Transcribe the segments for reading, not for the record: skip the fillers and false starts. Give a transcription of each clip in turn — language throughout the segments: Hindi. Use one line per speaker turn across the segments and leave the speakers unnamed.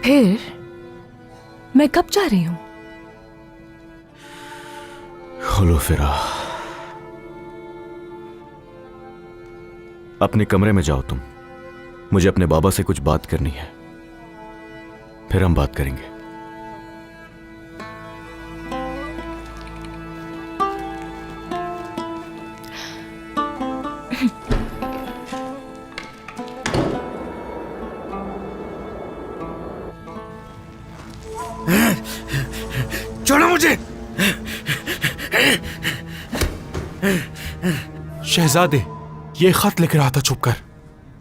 फिर मैं कब जा रही हूं?
हुलूफिरा, अपने कमरे में जाओ तुम। मुझे अपने बाबा से कुछ बात करनी है, फिर हम बात करेंगे।
छोड़ो मुझे।
शहजादे, ये खत लिख रहा था छुपकर,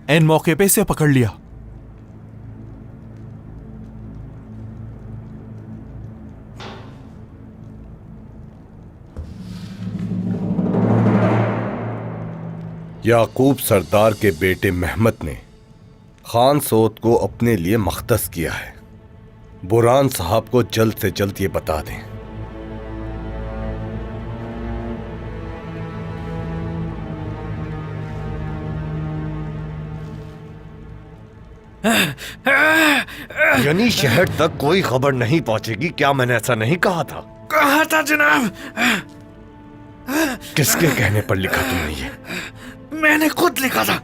ऐन मौके पे इसे पकड़ लिया।
याकूब सरदार के बेटे महमद ने खान सौद को अपने लिए मख्तस किया है। बुरहान साहब को जल्द से जल्द ये बता दें। यानी शहर तक कोई खबर नहीं पहुंचेगी? क्या मैंने ऐसा नहीं कहा था?
कहा था जनाब।
किसके कहने पर लिखा तुमने ये?
मैंने खुद लिखा था।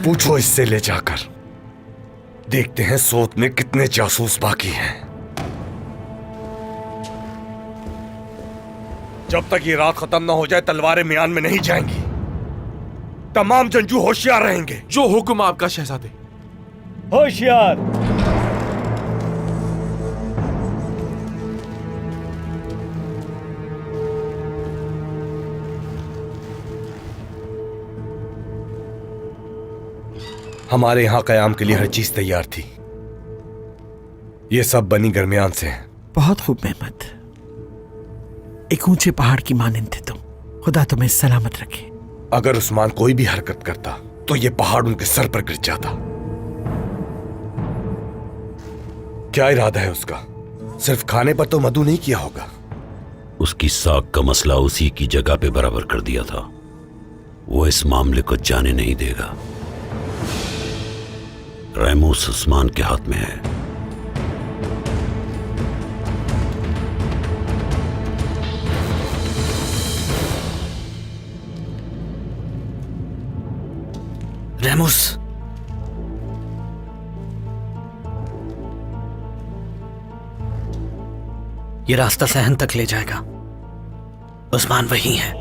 पूछो इससे ले जाकर। देखते हैं सौद में कितने जासूस बाकी हैं। जब तक ये रात खत्म ना हो जाए तलवारें म्यान में नहीं जाएंगी। तमाम जंजू होशियार रहेंगे।
जो हुक्म आपका शहजादे।
होशियार। हमारे यहां कयाम के लिए हर चीज तैयार थी। ये सब बनी गरमियान से हैं।
बहुत खूब मेहमद, एक ऊंचे पहाड़ की मानिंद थे तुम। खुदा तुम्हें सलामत रखे।
अगर उस्मान कोई भी हरकत करता तो ये पहाड़ उनके सर पर गिर जाता। क्या इरादा है उसका? सिर्फ खाने पर तो मदू नहीं किया होगा।
उसकी साख का मसला उसी की जगह पे बराबर कर दिया था। वो इस मामले को जाने नहीं देगा। रैमूस उस्मान के हाथ में है।
रैमूस, ये रास्ता सहन तक ले जाएगा। उस्मान वही है।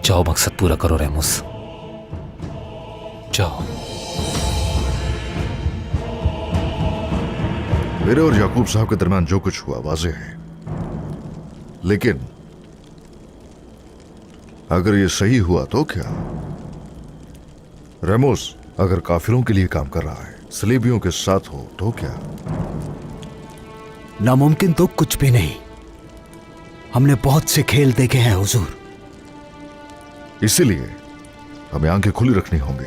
जाओ, मकसद पूरा करो रैमूस, जाओ।
मेरे और याकूब साहब के दरमियान जो कुछ हुआ वाज़ेह है, लेकिन अगर ये सही हुआ तो क्या? रैमूस अगर काफिरों के लिए काम कर रहा है, सलीबियों के साथ हो तो क्या?
नामुमकिन तो कुछ भी नहीं। हमने बहुत से खेल देखे हैं हुजूर।
इसीलिए हमें आंखें खुली रखनी होंगी।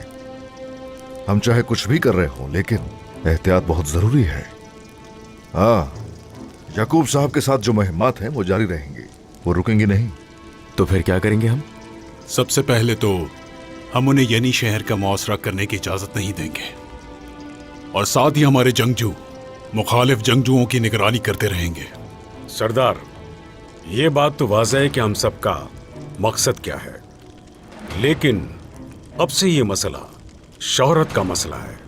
हम चाहे कुछ भी कर रहे हो, लेकिन एहतियात बहुत जरूरी है। हाँ, याकूब साहब के साथ जो मुहिम्मात हैं वो जारी रहेंगी, वो रुकेंगी नहीं।
तो फिर क्या करेंगे हम?
सबसे पहले तो हम उन्हें यनी शहर का मुआसरा करने की इजाजत नहीं देंगे, और साथ ही हमारे जंगजू मुखालिफ जंगजुओं की निगरानी करते रहेंगे।
सरदार, ये बात तो वाज़ेह है कि हम सबका मकसद क्या है, लेकिन अब से ये मसला शोहरत का मसला है।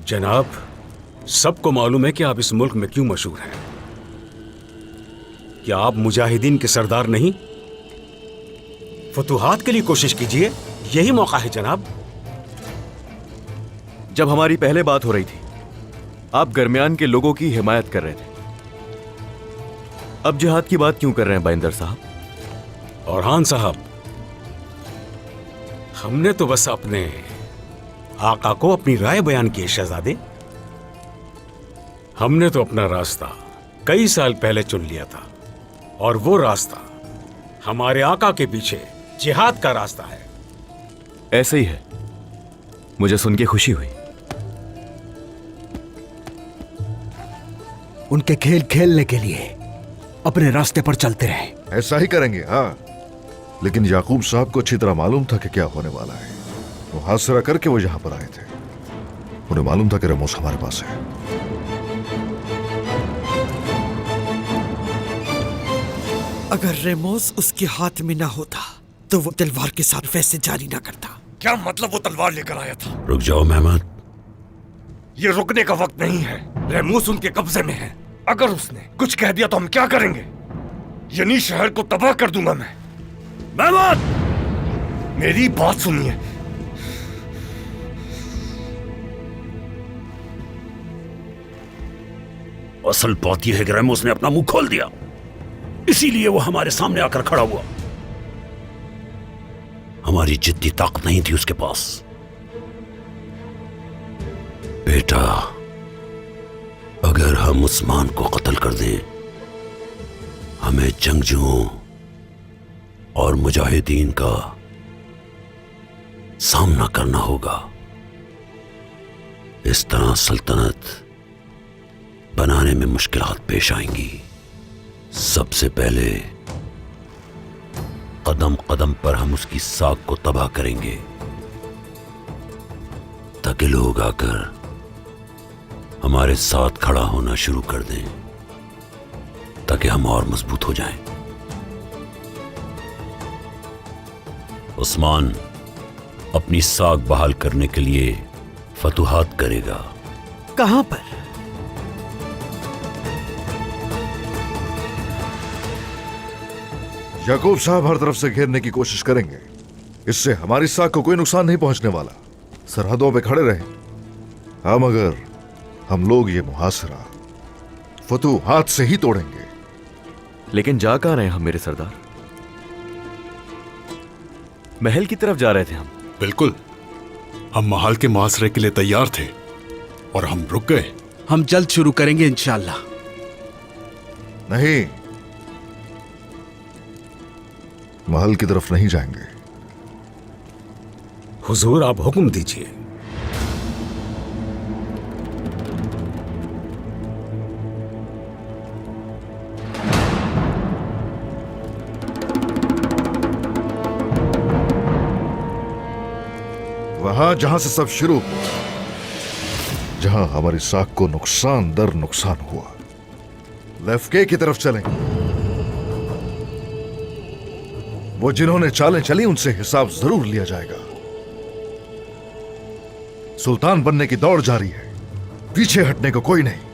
जनाब, सबको मालूम है कि आप इस मुल्क में क्यों मशहूर हैं। क्या आप मुजाहिदीन के सरदार नहीं? फतूहात के लिए कोशिश कीजिए, यही मौका है जनाब।
जब हमारी पहले बात हो रही थी, आप गरमियान के लोगों की हिमायत कर रहे थे। अब जिहाद की बात क्यों कर रहे हैं बाइंदर साहब?
और हान साहब, हमने तो बस अपने आका को अपनी राय बयान की है शहजादे। हमने तो अपना रास्ता कई साल पहले चुन लिया था, और वो रास्ता हमारे आका के पीछे जिहाद का रास्ता है।
ऐसे ही है, मुझे सुन के खुशी हुई।
उनके खेल खेलने के लिए अपने रास्ते पर चलते रहे।
ऐसा ही करेंगे, हाँ। लेकिन याकूब साहब को अच्छी तरह मालूम था कि क्या होने वाला है। मुहासरा करके वो यहां पर आए थे। उन्हें मालूम था कि रेमोस हमारे पास है।
अगर रेमोस उसके हाथ में ना होता तो वो तलवार के साथ वैसे जारी ना करता।
क्या मतलब वो तलवार लेकर आया था?
रुक जाओ मेहमत।
ये रुकने का वक्त नहीं है। रेमूस उनके कब्जे में है। अगर उसने कुछ कह दिया तो हम क्या करेंगे? यनी शहर को तबाह कर दूंगा मैं। मेहमत, मेरी बात सुनिए।
असल बात यह है कि रेमोस ने अपना मुंह खोल दिया, इसीलिए वो हमारे सामने आकर खड़ा हुआ। हमारी जितनी ताकत नहीं थी उसके पास। बेटा, अगर हम उस्मान को कत्ल कर दें, हमें जंगजुओं और मुजाहिदीन का सामना करना होगा। इस तरह सल्तनत बनाने में मुश्किलात पेश आएंगी। सबसे पहले कदम कदम पर हम उसकी साख को तबाह करेंगे ताकि लोग आकर हमारे साथ खड़ा होना शुरू कर दें, ताकि हम और मजबूत हो जाएं। उस्मान अपनी साख बहाल करने के लिए फतुहात करेगा।
कहां पर?
याकूब साहब हर तरफ से घेरने की कोशिश करेंगे। इससे हमारी साख को कोई नुकसान नहीं पहुंचने वाला। सरहदों पे खड़े रहे हम। मगर हम लोग ये मुहासरा फतुहात से ही तोड़ेंगे।
लेकिन जा कहां रहे हैं हम मेरे सरदार? महल की तरफ जा रहे थे हम।
बिल्कुल, हम महल के मुहासरे के लिए तैयार थे और हम रुक गए।
हम जल्द शुरू करेंगे इंशाअल्लाह।
नहीं, महल की तरफ नहीं जाएंगे।
हुजूर, आप हुक्म दीजिए।
वहां जहां से सब शुरू हुआ, जहां हमारी साख को नुकसान दर नुकसान हुआ, लेफ्के की तरफ चलेंगे। वो जिन्होंने चालें चली उनसे हिसाब जरूर लिया जाएगा। सुल्तान बनने की दौड़ जारी है, पीछे हटने को कोई नहीं।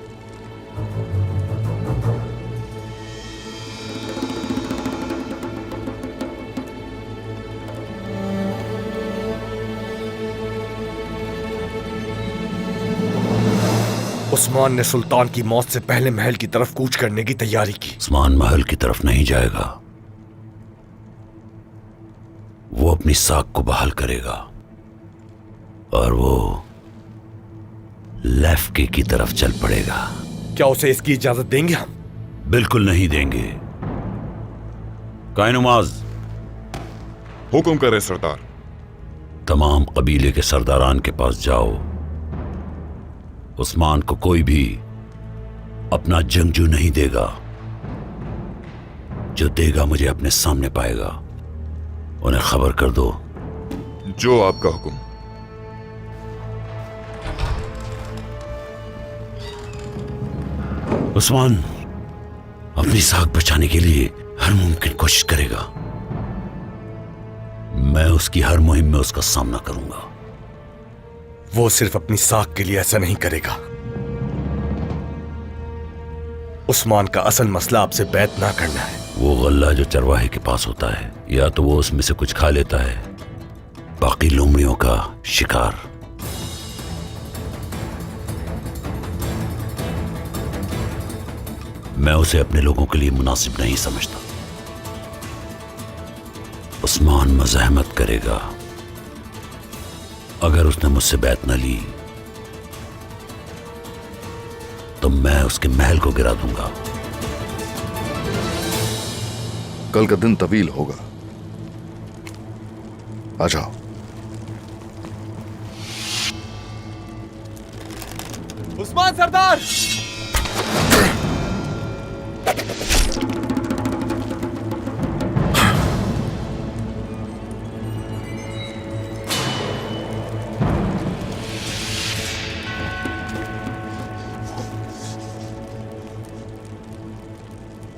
उस्मान ने सुल्तान की मौत से पहले महल की तरफ कूच करने की तैयारी की।
उस्मान महल की तरफ नहीं जाएगा, वो अपनी साख को बहाल करेगा और वो लेफ्के की तरफ चल पड़ेगा।
क्या उसे इसकी इजाजत देंगे हम?
बिल्कुल नहीं देंगे। कायनुमाज,
हुक्म करे सरदार।
तमाम कबीले के सरदारान के पास जाओ। उस्मान को कोई भी अपना जंगजू नहीं देगा। जो देगा मुझे अपने सामने पाएगा। उन्हें खबर कर दो।
जो आपका हुक्म।
उस्मान अपनी साख बचाने के लिए हर मुमकिन कोशिश करेगा। मैं उसकी हर मुहिम में उसका सामना करूंगा।
वो सिर्फ अपनी साख के लिए ऐसा नहीं करेगा। उस्मान का असल मसला आपसे बैत ना करना है।
वो गल्ला जो चरवाहे के पास होता है, या तो वो उसमें से कुछ खा लेता है, बाकी लोमड़ियों का शिकार। मैं उसे अपने लोगों के लिए मुनासिब नहीं समझता। उस्मान मज़ाहमत करेगा। अगर उसने मुझसे बैत न ली तो मैं उसके महल को गिरा दूंगा।
कल का दिन तवील होगा। आ जाओ।
उस्मान सरदार!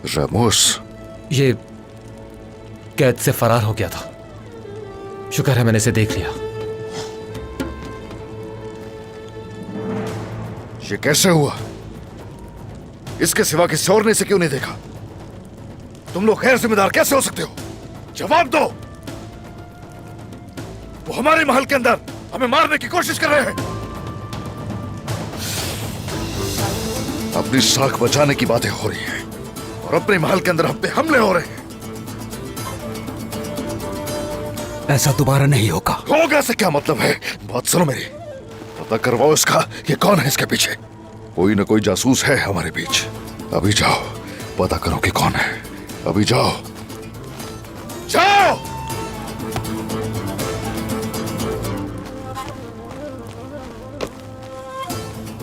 रेमोस,
ये कैद से फरार हो गया था। शुक्र है मैंने इसे देख लिया।
ये कैसे हुआ? इसके सिवा किसी और ने इसे क्यों नहीं देखा? तुम लोग गैर जिम्मेदार कैसे हो सकते हो? जवाब दो। वो हमारे महल के अंदर हमें मारने की कोशिश कर रहे हैं। अपनी साख बचाने की बातें हो रही हैं और अपने महल के अंदर हम पे हमले हो रहे हैं।
ऐसा दोबारा नहीं होगा।
होगा से क्या मतलब है? बात सुनो मेरी, पता करवाओ इसका, ये कौन है इसके पीछे। कोई ना कोई जासूस है हमारे बीच। अभी जाओ पता करो कि कौन है। अभी जाओ, जाओ।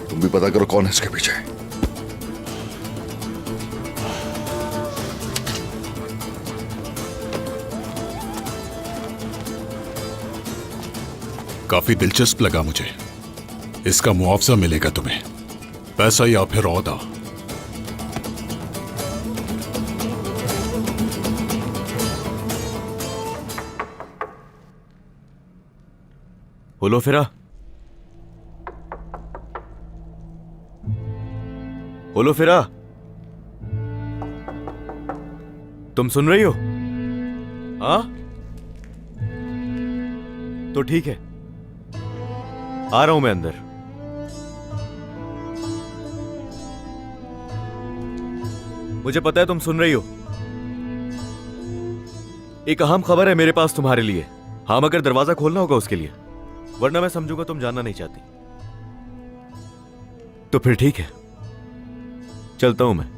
तुम भी पता करो कौन है इसके पीछे।
काफी दिलचस्प लगा मुझे। इसका मुआवजा मिलेगा तुम्हें, पैसा या फिर औहदा।
होलोफेरा, होलोफेरा, तुम सुन रही हो? हाँ तो ठीक है, आ रहा हूं मैं अंदर। मुझे पता है तुम सुन रही हो। एक अहम खबर है मेरे पास तुम्हारे लिए। हाँ, मगर दरवाजा खोलना होगा उसके लिए, वरना मैं समझूंगा तुम जानना नहीं चाहती। तो फिर ठीक है, चलता हूं मैं।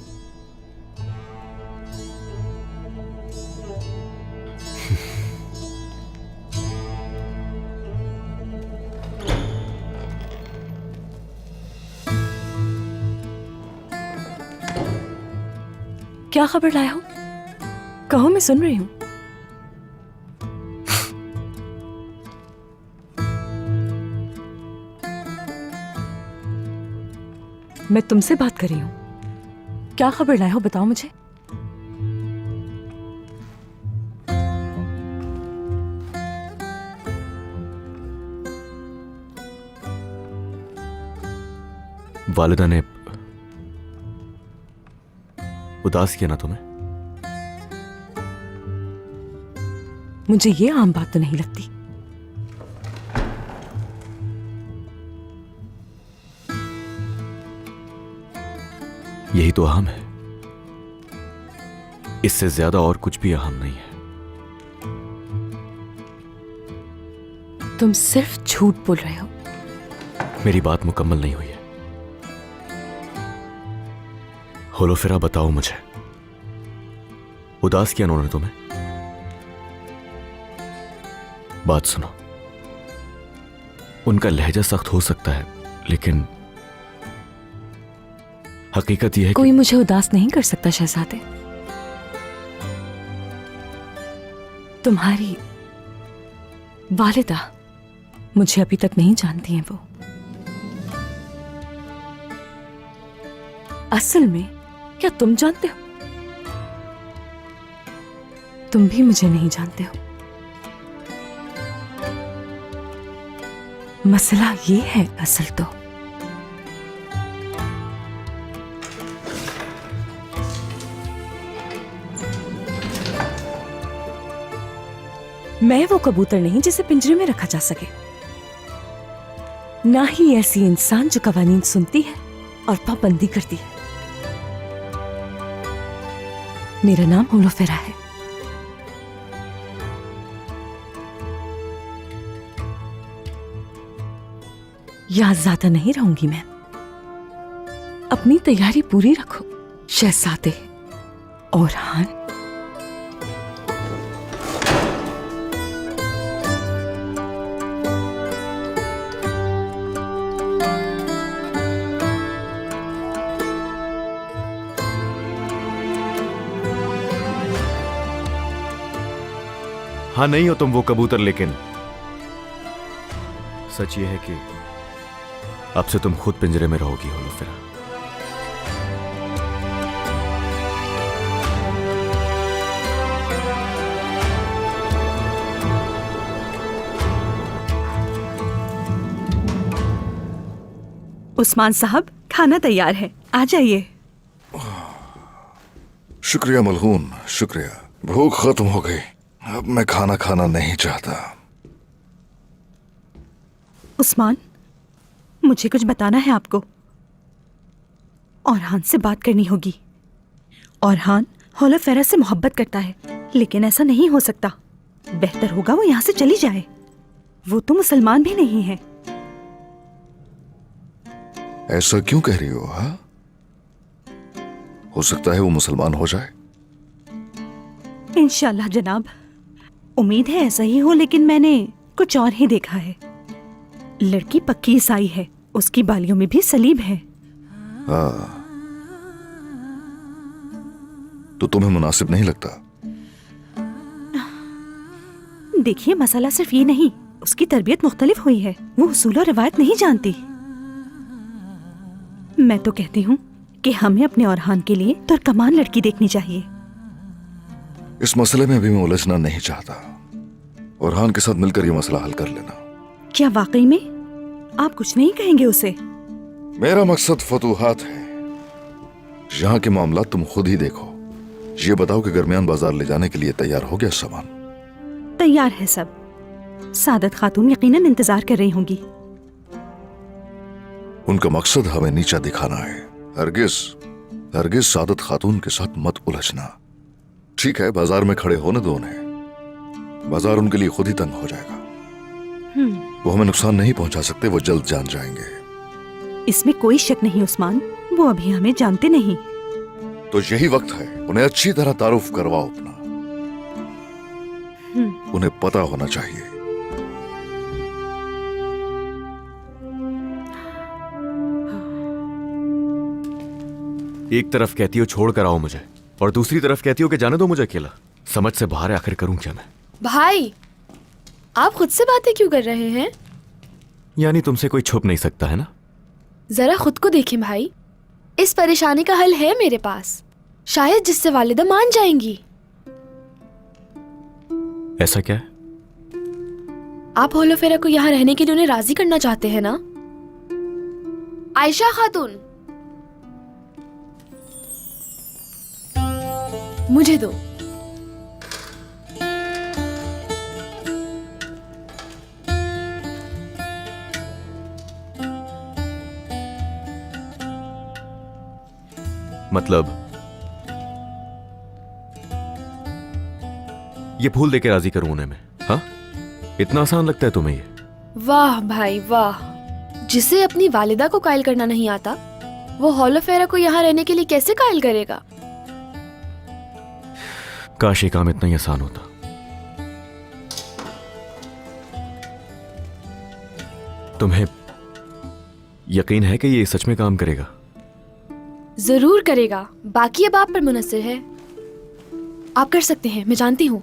क्या खबर लाया हो? कहो, मैं सुन रही हूं। मैं तुमसे बात कर रही हूं। क्या खबर लाए हो, बताओ मुझे।
वालिदा ने उदास किया ना तुम्हें?
मुझे ये आम बात तो नहीं लगती।
यही तो अहम है। इससे ज्यादा और कुछ भी अहम नहीं है।
तुम सिर्फ झूठ बोल रहे हो।
मेरी बात मुकम्मल नहीं हुई है। होलोफेरा, बताओ मुझे, उदास किया उन्होंने तुम्हें? बात सुनो, उनका लहजा सख्त हो सकता है, लेकिन हकीकत यह है
कोई मुझे उदास नहीं कर सकता शहजादे। तुम्हारी वालिदा मुझे अभी तक नहीं जानती हैं। वो असल में क्या तुम जानते हो? तुम भी मुझे नहीं जानते हो। मसला ये है असल तो। मैं वो कबूतर नहीं जिसे पिंजरे में रखा जा सके, ना ही ऐसी इंसान जो कवानीन सुनती है और पाबंदी करती है। मेरा नाम होलोफेरा है। यहां ज्यादा नहीं रहूंगी मैं। अपनी तैयारी पूरी रखो शहजादे ओरहान।
हाँ नहीं हो तुम वो कबूतर, लेकिन सच ये है कि अब से तुम खुद पिंजरे में रहोगी होलोफेरा।
उस्मान साहब, खाना तैयार है, आ जाइए।
शुक्रिया मलहून, शुक्रिया। भूख खत्म हो गई, अब मैं खाना खाना नहीं चाहता।
उस्मान, मुझे कुछ बताना है आपको। औरहान से बात करनी होगी। औरहान होलोफेरा से मोहब्बत करता है, लेकिन ऐसा नहीं हो सकता। बेहतर होगा वो यहाँ से चली जाए। वो तो मुसलमान भी नहीं है।
ऐसा क्यों कह रही हो? हाँ, हो सकता है वो मुसलमान हो जाए।
इंशाल्लाह जनाब, उम्मीद है ऐसा ही हो, लेकिन मैंने कुछ और ही देखा है। लड़की पक्की ईसाई है, उसकी बालियों में भी सलीब है।
हाँ, तो तुम्हें मुनासिब नहीं लगता?
देखिए, मसला सिर्फ ये नहीं, उसकी तरबियत मुख्तलिफ हुई है। वो उसूल और रिवायत नहीं जानती। मैं तो कहती हूँ कि हमें अपने औरहान के लिए तुर्कमान लड़की देखनी चाहिए।
इस मसले में भी मैं उलझना नहीं चाहता। औरहान के साथ मिलकर ये मसला हल कर लेना। क्या
वाकई में आप कुछ नहीं कहेंगे उसे?
मेरा मकसद फतूहात है। यहाँ के मामला तुम खुद ही देखो। ये बताओ कि दरमियान बाजार ले जाने के लिए तैयार हो गया सामान?
तैयार है सब। सादत खातून यकीनन इंतजार कर रही होंगी।
उनका मकसद हमें नीचा दिखाना है। हरगिज सादत खातून के साथ मत उलझना। ठीक है, बाजार में खड़े होने दो उन्हें। बाजार उनके लिए खुद ही तंग हो जाएगा। वो हमें नुकसान नहीं पहुंचा सकते, वो जल्द जान जाएंगे।
इसमें कोई शक नहीं उस्मान, वो अभी हमें जानते नहीं।
तो यही वक्त है, उन्हें अच्छी तरह तारुफ करवाओ अपना। उन्हें पता होना चाहिए।
एक तरफ कहती हो छोड़ कर आओ मुझे, और दूसरी तरफ कहती हो कि जाने दो मुझे अकेला। समझ से बाहर है, आखिर करूं क्या मैं?
भाई, आप खुद से बातें क्यों कर रहे हैं?
यानी तुमसे कोई छुप नहीं सकता है ना?
जरा खुद को देखें भाई। इस परेशानी का हल है मेरे पास, शायद जिससे वालिदा मान जाएंगी।
ऐसा क्या है?
आप होलोफेरा को यहाँ रहने के लिए उन्हें राजी करना चाहते हैं ना? आयशा खातून, मुझे दो।
मतलब ये फूल देके राजी करूं उन्हें मैं? हाँ, इतना आसान लगता है तुम्हें ये?
वाह भाई वाह, जिसे अपनी वालिदा को कायल करना नहीं आता, वो होलोफेरा को यहाँ रहने के लिए कैसे कायल करेगा?
काश ये काम इतना ही आसान होता। तुम्हें यकीन है कि ये सच में काम करेगा?
जरूर करेगा, बाकी अब आप पर मुनस्सिर है। आप कर सकते हैं, मैं जानती हूँ।